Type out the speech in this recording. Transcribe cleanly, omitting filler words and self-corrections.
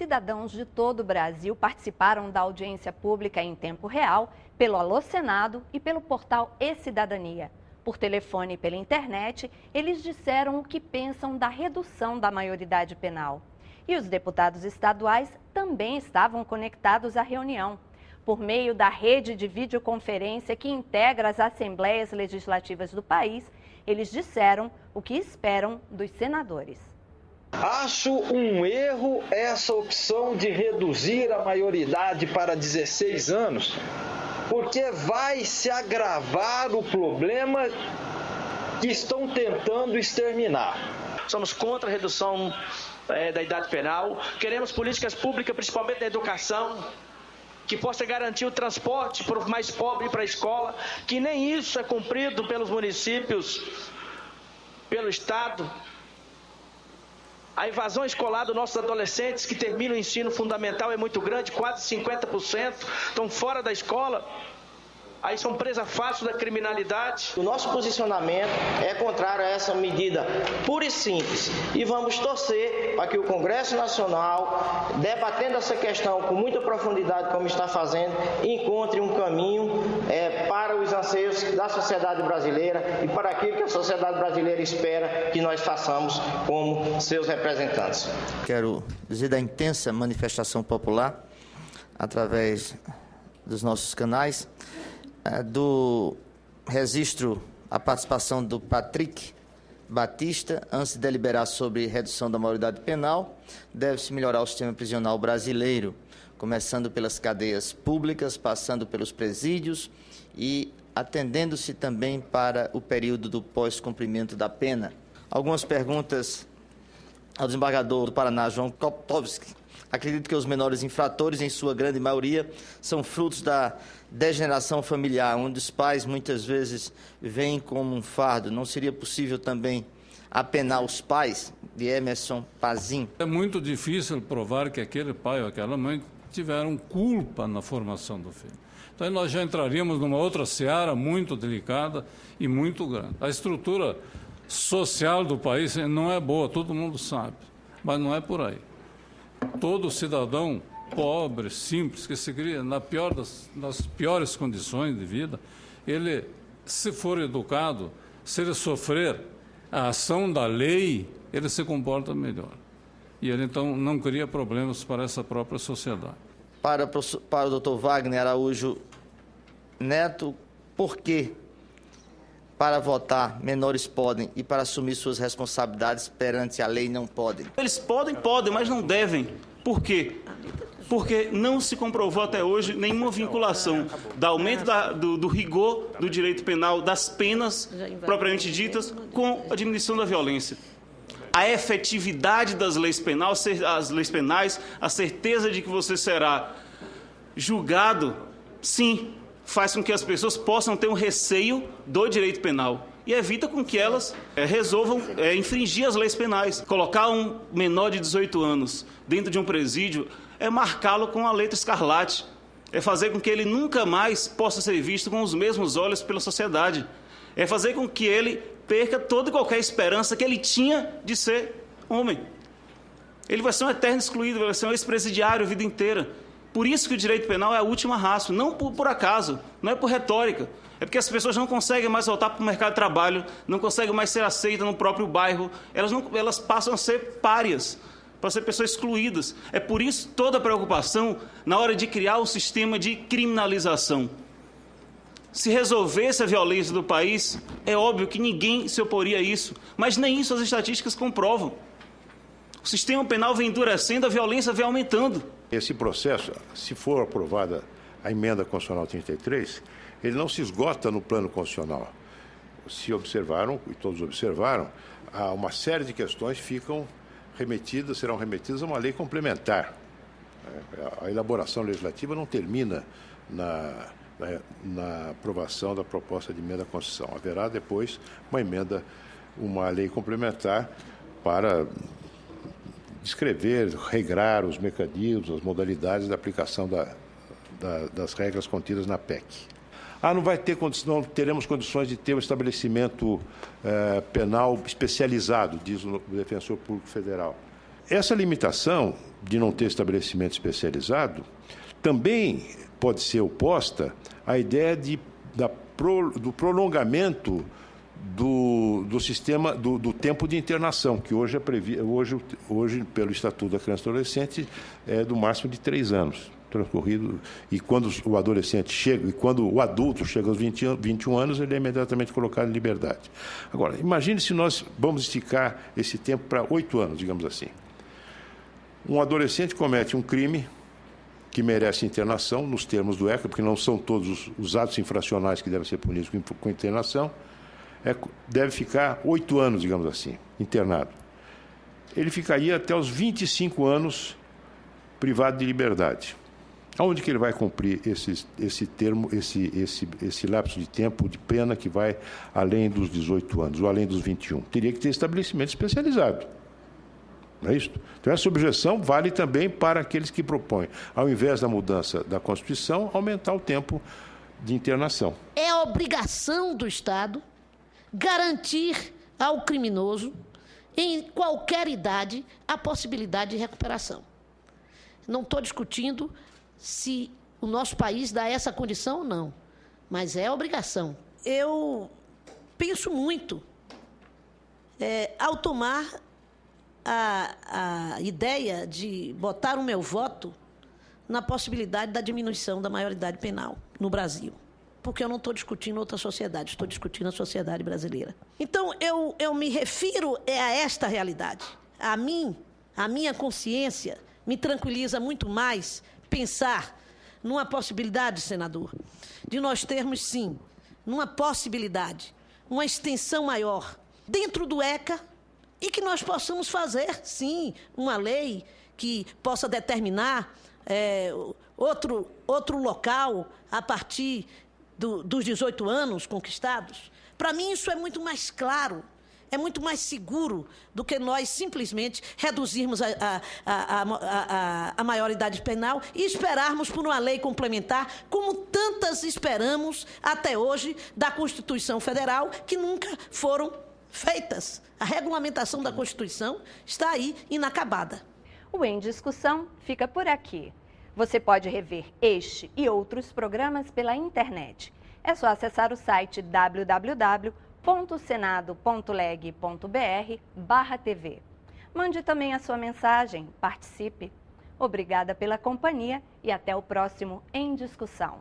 cidadãos de todo o Brasil participaram da audiência pública em tempo real pelo Alô Senado e pelo portal E-Cidadania. Por telefone e pela internet, eles disseram o que pensam da redução da maioridade penal. E os deputados estaduais também estavam conectados à reunião. Por meio da rede de videoconferência que integra as assembleias legislativas do país, eles disseram o que esperam dos senadores. Acho um erro essa opção de reduzir a maioridade para 16 anos, porque vai se agravar o problema que estão tentando exterminar. Somos contra a redução da idade penal, queremos políticas públicas, principalmente na educação, que possa garantir o transporte para o mais pobre para a escola, que nem isso é cumprido pelos municípios, pelo Estado. A evasão escolar dos nossos adolescentes que terminam o ensino fundamental é muito grande, quase 50% estão fora da escola. Aí são presa fácil da criminalidade. O nosso posicionamento é contrário a essa medida pura e simples. E vamos torcer para que o Congresso Nacional, debatendo essa questão com muita profundidade, como está fazendo, encontre um caminho para os anseios da sociedade brasileira e para aquilo que a sociedade brasileira espera que nós façamos como seus representantes. Quero dizer da intensa manifestação popular, através dos nossos canais, do registro a participação do Patrick Batista. Antes de deliberar sobre redução da maioridade penal, deve-se melhorar o sistema prisional brasileiro, começando pelas cadeias públicas, passando pelos presídios e atendendo-se também para o período do pós-cumprimento da pena. Algumas perguntas ao desembargador do Paraná, João Koptowski. Acredito que os menores infratores, em sua grande maioria, são frutos da degeneração familiar, onde os pais muitas vezes veem como um fardo. Não seria possível também apenar os pais? De Emerson Pazin. É muito difícil provar que aquele pai ou aquela mãe tiveram culpa na formação do filho. Então nós já entraríamos numa outra seara muito delicada e muito grande. A estrutura social do país não é boa, todo mundo sabe, mas não é por aí. Todo cidadão pobre, simples, que se cria nas piores condições de vida, ele, se for educado, se ele sofrer a ação da lei, ele se comporta melhor. E ele, então, não cria problemas para essa própria sociedade. Para o doutor Wagner Araújo Neto, por que para votar menores podem e para assumir suas responsabilidades perante a lei não podem? Eles podem, mas não devem. Por quê? Porque não se comprovou até hoje nenhuma vinculação do aumento do rigor do direito penal, das penas propriamente ditas, com a diminuição da violência. A efetividade das leis penais, a certeza de que você será julgado, sim, faz com que as pessoas possam ter um receio do direito penal e evita com que elas resolvam infringir as leis penais. Colocar um menor de 18 anos dentro de um presídio é marcá-lo com a letra escarlate, é fazer com que ele nunca mais possa ser visto com os mesmos olhos pela sociedade, é fazer com que ele perca toda e qualquer esperança que ele tinha de ser homem. Ele vai ser um eterno excluído, vai ser um ex-presidiário a vida inteira. Por isso que o direito penal é a última raça, não por acaso, não é por retórica. É porque as pessoas não conseguem mais voltar para o mercado de trabalho, não conseguem mais ser aceitas no próprio bairro, elas passam a ser párias, para ser pessoas excluídas. É por isso toda a preocupação na hora de criar um sistema de criminalização. Se resolvesse a violência do país, é óbvio que ninguém se oporia a isso, mas nem isso as estatísticas comprovam. O sistema penal vem endurecendo, a violência vem aumentando. Esse processo, se for aprovada a emenda constitucional 33, ele não se esgota no plano constitucional. Se observaram, e todos observaram, uma série de questões serão remetidas a uma lei complementar. A elaboração legislativa não termina na aprovação da proposta de emenda à Constituição. Haverá depois uma lei complementar para descrever, regrar os mecanismos, as modalidades da aplicação das regras contidas na PEC. Não teremos condições de ter um estabelecimento penal especializado, diz o Defensor Público Federal. Essa limitação de não ter estabelecimento especializado, também pode ser oposta à ideia do prolongamento do sistema do tempo de internação, que hoje hoje pelo Estatuto da Criança e Adolescente é do máximo de 3 anos transcorrido, e quando o adolescente chega, e quando o adulto chega aos 21 anos, ele é imediatamente colocado em liberdade. Agora, imagine se nós vamos esticar esse tempo para 8 anos, digamos assim. Um adolescente comete um crime que merece internação, nos termos do ECA, porque não são todos os atos infracionais que devem ser punidos com internação, deve ficar 8 anos, digamos assim, internado. Ele ficaria até os 25 anos privado de liberdade. Aonde que ele vai cumprir esse lapso de tempo de pena que vai além dos 18 anos, ou além dos 21? Teria que ter estabelecimento especializado. Não é isso? Então, essa objeção vale também para aqueles que propõem, ao invés da mudança da Constituição, aumentar o tempo de internação. É obrigação do Estado garantir ao criminoso, em qualquer idade, a possibilidade de recuperação. Não estou discutindo se o nosso país dá essa condição ou não, mas é obrigação. Eu penso muito, ao tomar a ideia de botar o meu voto na possibilidade da diminuição da maioridade penal no Brasil. Porque eu não estou discutindo outra sociedade, estou discutindo a sociedade brasileira. Então, eu me refiro a esta realidade. A minha consciência me tranquiliza muito mais pensar numa possibilidade, senador, de nós termos, sim, numa possibilidade, uma extensão maior dentro do ECA e que nós possamos fazer, sim, uma lei que possa determinar outro local a partir dos 18 anos conquistados. Para mim, isso é muito mais claro, é muito mais seguro do que nós simplesmente reduzirmos a maioridade penal e esperarmos por uma lei complementar, como tantas esperamos até hoje da Constituição Federal, que nunca foram feitas. A regulamentação da Constituição está aí inacabada. O Em Discussão fica por aqui. Você pode rever este e outros programas pela internet. É só acessar o site www.senado.leg.br/TV. Mande também a sua mensagem, participe. Obrigada pela companhia e até o próximo Em Discussão.